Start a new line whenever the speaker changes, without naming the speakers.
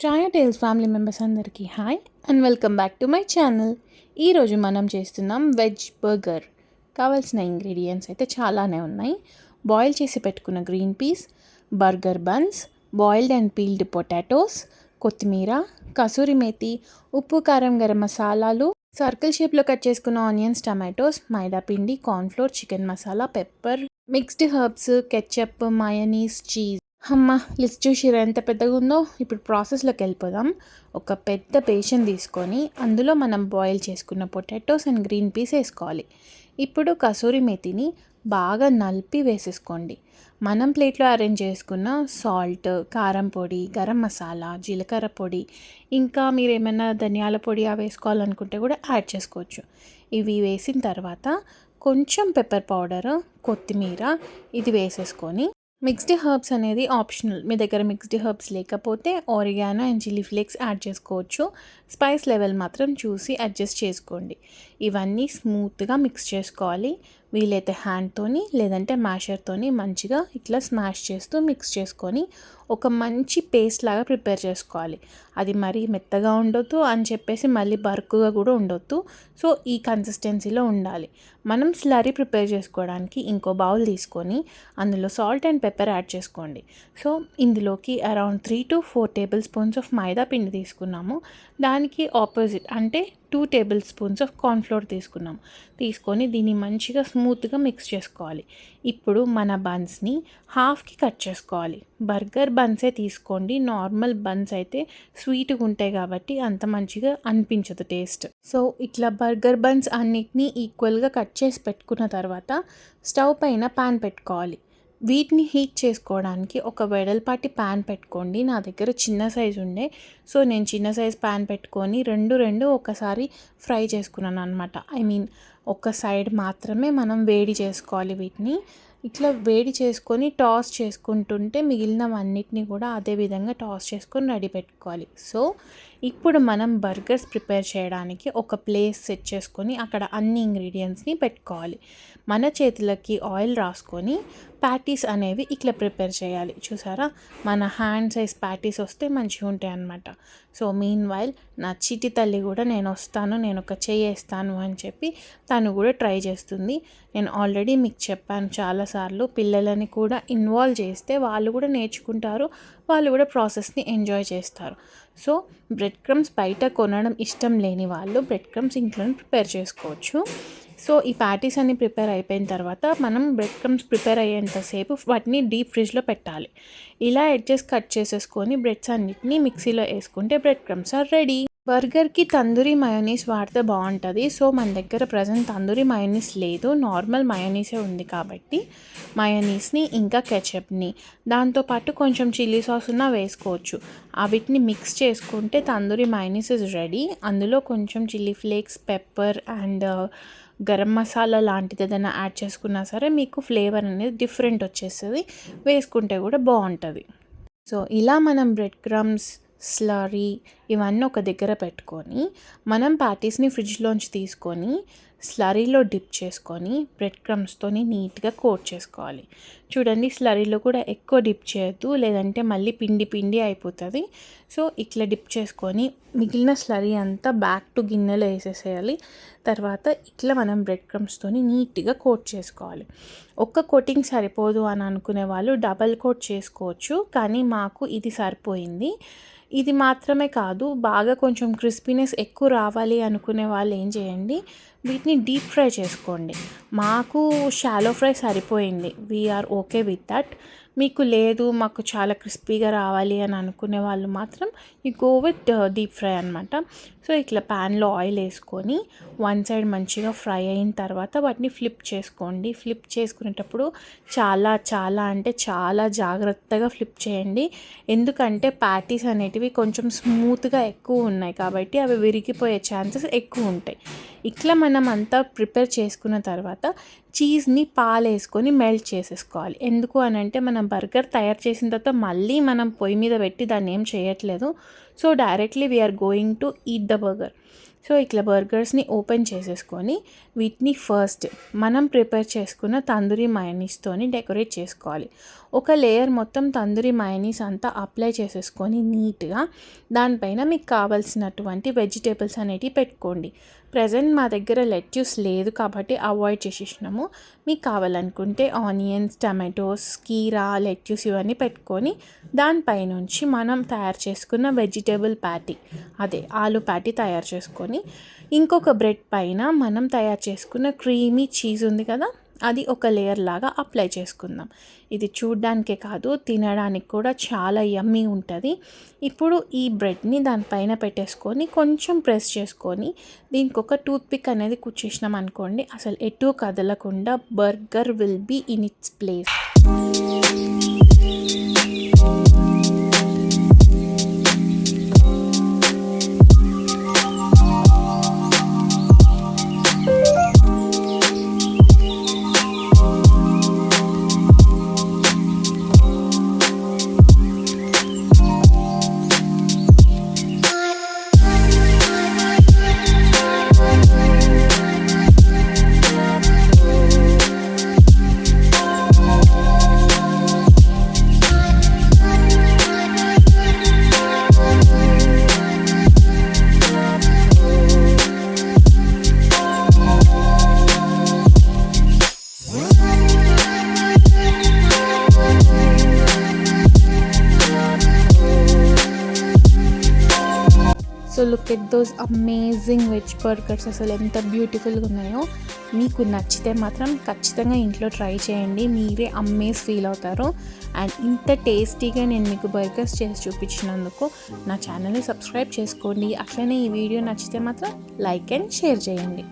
Chaya tiles family members అందరికీ hi and welcome back to my channel. ఈరోజు మనం చేస్తున్నాం వెజ్ బర్గర్. కావాల్సిన ఇంగ్రీడియంట్స్ అయితే చాలానే ఉన్నాయి. బాయిల్ చేసి పెట్టుకున్న green peas, burger buns, boiled and peeled potatoes, కొత్తిమీర, కసూరి మేతి, ఉప్పు, కారం, గరం మసాలాలు, సర్కిల్ షేప్లో కట్ చేసుకున్న ఆనియన్స్, టమాటోస్, మైదా పిండి, cornflour, chicken masala, pepper, mixed herbs, ketchup, mayonnaise, cheese. అమ్మ, లిస్ట్ చూసిరా ఎంత పెద్దగా ఉందో. ఇప్పుడు ప్రాసెస్లోకి వెళ్ళిపోదాం. ఒక పెద్ద బేషన్ తీసుకొని అందులో మనం బాయిల్ చేసుకున్న పొటాటోస్ అండ్ గ్రీన్ పీస్ వేసుకోవాలి. ఇప్పుడు కసూరి మేతిని బాగా నలిపి వేసేసుకోండి. మనం ప్లేట్లో అరేంజ్ చేసుకున్న సాల్ట్, కారం పొడి, గరం మసాలా, జీలకర్ర పొడి, ఇంకా మీరు ఏమైనా ధనియాల పొడి అవి వేసుకోవాలనుకుంటే కూడా యాడ్ చేసుకోవచ్చు. ఇవి వేసిన తర్వాత కొంచెం పెప్పర్ పౌడర్, కొత్తిమీర ఇది వేసేసుకొని, మిక్స్డ్ హర్బ్స్ అనేది ఆప్షనల్. మీ దగ్గర మిక్స్డ్ హర్బ్స్ లేకపోతే oregano and chilli flakes add చేసుకోవచ్చు. స్పైస్ లెవెల్ మాత్రం చూసి అడ్జస్ట్ చేసుకోండి. ఇవన్నీ స్మూత్గా మిక్స్ చేసుకోవాలి. వీలైతే హ్యాండ్తోని లేదంటే మ్యాషర్తోని మంచిగా ఇట్లా స్మాష్ చేస్తూ మిక్స్ చేసుకొని ఒక మంచి పేస్ట్ లాగా ప్రిపేర్ చేసుకోవాలి. అది మరీ మెత్తగా ఉండొద్దు అని చెప్పేసి మళ్ళీ బరుకుగా కూడా ఉండొద్దు. సో ఈ కన్సిస్టెన్సీలో ఉండాలి. మనం స్లరీ ప్రిపేర్ చేసుకోవడానికి ఇంకో బౌల్ తీసుకొని అందులో సాల్ట్ అండ్ పెప్పర్ యాడ్ చేసుకోండి. సో ఇందులోకి around 3 to 4 tablespoons of మైదా పిండి తీసుకున్నాము. దానికి ఆపోజిట్ అంటే 2 టేబుల్ స్పూన్స్ ఆఫ్ కార్న్ఫ్లోర్ తీసుకొని దీన్ని మంచిగా స్మూత్గా మిక్స్ చేసుకోవాలి. ఇప్పుడు మన బన్స్ని హాఫ్కి కట్ చేసుకోవాలి. బర్గర్ బన్సే తీసుకోండి. నార్మల్ బన్స్ అయితే స్వీట్గా ఉంటాయి కాబట్టి అంత మంచిగా అనిపించదు టేస్ట్. సో ఇట్లా బర్గర్ బన్స్ అన్నిటినీ ఈక్వల్గా కట్ చేసి పెట్టుకున్న తర్వాత స్టవ్ పైన పాన్ పెట్టుకోవాలి. వీటిని హీట్ చేసుకోవడానికి ఒక వెడల్పాటి ప్యాన్ పెట్టుకోండి. నా దగ్గర చిన్న సైజు ఉండే, సో నేను చిన్న సైజ్ ప్యాన్ పెట్టుకొని రెండు ఒకసారి ఫ్రై చేసుకున్నాను అనమాట. ఒక సైడ్ మాత్రమే మనం వేడి చేసుకోవాలి. వీటిని ఇట్లా వేడి చేసుకొని టాస్ చేసుకుంటుంటే మిగిలినవన్నిటిని కూడా అదే విధంగా టాస్ చేసుకొని రెడీ పెట్టుకోవాలి. సో ఇప్పుడు మనం బర్గర్స్ ప్రిపేర్ చేయడానికి ఒక ప్లేస్ సెట్ చేసుకొని అక్కడ అన్ని ఇంగ్రీడియంట్స్ని పెట్టుకోవాలి. మన చేతులకి ఆయిల్ రాసుకొని ప్యాటీస్ అనేవి ఇట్లా ప్రిపేర్ చేయాలి. చూసారా, మన హ్యాండ్ సైజ్ ప్యాటీస్ వస్తే మంచిగా ఉంటాయి అన్నమాట. సో మీన్ వైల్ నా చిటి తల్లి కూడా నేను వస్తాను, నేను ఒక చెయ్యి వేస్తాను అని చెప్పి తను కూడా ట్రై చేస్తుంది. నేను ఆల్రెడీ మీకు చెప్పాను చాలాసార్లు, పిల్లలని కూడా ఇన్వాల్వ్ చేస్తే వాళ్ళు కూడా నేర్చుకుంటారు, వాళ్ళు కూడా ప్రాసెస్ని ఎంజాయ్ చేస్తారు. సో బ్రెడ్ క్రమ్స్ బయట కొనడం ఇష్టం లేని వాళ్ళు బ్రెడ్ క్రమ్స్ ఇంట్లోనే ప్రిపేర్ చేసుకోవచ్చు. సో ఈ ప్యాటీస్ అన్ని ప్రిపేర్ అయిపోయిన తర్వాత మనం బ్రెడ్ క్రమ్స్ ప్రిపేర్ అయ్యేంతసేపు వాటిని డీప్ ఫ్రిడ్జ్లో పెట్టాలి. ఇలా ఎడ్జెస్ కట్ చేసేసుకొని బ్రెడ్స్ అన్నిటిని మిక్సీలో వేసుకుంటే బ్రెడ్ క్రమ్స్ ఆర్ రెడీ. బర్గర్కి తందూరి మయోనీస్ వాడితే బాగుంటుంది. సో మన దగ్గర ప్రజెంట్ తందూరి మయోనీస్ లేదు, నార్మల్ మయోనీసే ఉంది కాబట్టి మయోనీస్ని ఇంకా కెచప్ని దాంతోపాటు కొంచెం చిల్లీ సాస్ ఉన్నా వేసుకోవచ్చు. వీటిని మిక్స్ చేసుకుంటే తందూరి మయోనీస్ ఇస్ రెడీ. అందులో కొంచెం chilli flakes, pepper and garam masala లాంటిది ఏదైనా యాడ్ చేసుకున్నా సరే మీకు ఫ్లేవర్ అనేది డిఫరెంట్ వచ్చేస్తుంది, వేసుకుంటే కూడా బాగుంటుంది. సో ఇలా మనం బ్రెడ్ క్రమ్స్, స్లరీ ఇవన్నీ ఒక దగ్గర పెట్టుకొని మనం ప్యాటీస్ని ఫ్రిడ్జ్లోంచి తీసుకొని స్లరీలో డిప్ చేసుకొని బ్రెడ్ క్రమ్స్తోని నీట్గా కోట్ చేసుకోవాలి. చూడండి, స్లరీలో కూడా ఎక్కువ డిప్ చేయొద్దు, లేదంటే మళ్ళీ పిండి పిండి అయిపోతుంది. సో ఇట్లా డిప్ చేసుకొని మిగిలిన స్లరీ అంతా బ్యాక్ టు గిన్నెలో వేసేసేయాలి. తర్వాత ఇట్లా మనం బ్రెడ్ క్రమ్స్తోని నీట్గా కోట్ చేసుకోవాలి. ఒక్క కోటింగ్ సరిపోదు అని అనుకునే వాళ్ళు డబల్ కోట్ చేసుకోవచ్చు, కానీ మాకు ఇది సరిపోయింది. ఇది మాత్రమే కాదు, బాగా కొంచెం క్రిస్పీనెస్ ఎక్కువ రావాలి అనుకునే వాళ్ళు ఏం చేయండి, వీటిని డీప్ ఫ్రై చేసుకోండి. మాకు షాలో ఫ్రై సరిపోయింది, వీఆర్ ఓకే విత్ దట్. మీకు లేదు మాకు చాలా క్రిస్పీగా రావాలి అని అనుకునే వాళ్ళు మాత్రం you go with deep fry అనమాట. సో ఇట్లా ప్యాన్లో ఆయిల్ వేసుకొని వన్ సైడ్ మంచిగా ఫ్రై అయిన తర్వాత వాటిని ఫ్లిప్ చేసుకోండి. ఫ్లిప్ చేసుకునేటప్పుడు చాలా చాలా అంటే చాలా జాగ్రత్తగా ఫ్లిప్ చేయండి, ఎందుకంటే ప్యాటీస్ అనేటివి కొంచెం స్మూత్గా ఎక్కువ ఉన్నాయి కాబట్టి అవి విరిగిపోయే ఛాన్సెస్ ఎక్కువ ఉంటాయి. ఇట్లా మనం అంతా ప్రిపేర్ చేసుకున్న తర్వాత చీజ్ని పాలేసుకొని మెల్ట్ చేసేసుకోవాలి. ఎందుకు అని అంటే మనం బర్గర్ తయారు చేసిన తర్వాత మళ్ళీ మనం పొయ్యి మీద పెట్టి దాన్ని ఏం చేయట్లేదు. So directly we're going to eat the burger. So ఇట్లా బర్గర్స్ని ఓపెన్ చేసేసుకొని వీటిని ఫస్ట్ మనం ప్రిపేర్ చేసుకున్న తందూరి మయోనీస్తోని డెకరేట్ చేసుకోవాలి. ఒక లేయర్ మొత్తం తందూరి మయోనీస్ అంతా అప్లై చేసేసుకొని నీట్గా దానిపైన మీకు కావాల్సినటువంటి వెజిటేబుల్స్ అనేటివి పెట్టుకోండి. ప్రజెంట్ మా దగ్గర లెట్యూస్ లేదు కాబట్టి అవాయిడ్ చేసేసినాము. మీకు కావాలనుకుంటే ఆనియన్స్, టమాటోస్, కీరా, లెట్యూస్ ఇవన్నీ పెట్టుకొని దానిపైనుంచి మనం తయారు చేసుకున్న వెజిటేబుల్ ప్యాటీ, అదే ఆలు ప్యాటీ తయారు చేసుకొని ఇంకొక బ్రెడ్ పైన మనం తయారు చేసుకున్న క్రీమీ చీజ్ ఉంది కదా, అది ఒక లేయర్ లాగా అప్లై చేసుకుందాం. ఇది చూడ్డానికే కాదు తినడానికి కూడా చాలా యమ్మీ ఉంటుంది. ఇప్పుడు ఈ బ్రెడ్ని దానిపైన పెట్టేసుకొని కొంచెం ప్రెస్ చేసుకొని దీనికి ఒక టూత్పిక్ అనేది కుచ్చేసినాం అనుకోండి, అసలు ఎటు కదలకుండా burger will be in its place. So look at those amazing veg burgers, అసలు ఎంత బ్యూటిఫుల్గా ఉన్నాయో. మీకు నచ్చితే మాత్రం ఖచ్చితంగా ఇంట్లో ట్రై చేయండి, మీరే అమేజ్ ఫీల్ అవుతారు. అండ్ ఇంత టేస్టీగా నేను మీకు బర్గర్స్ చేసి చూపించినందుకు నా ఛానల్ని సబ్స్క్రైబ్ చేసుకోండి. అట్లనే ఈ వీడియో నచ్చితే మాత్రం లైక్ అండ్ షేర్ చేయండి.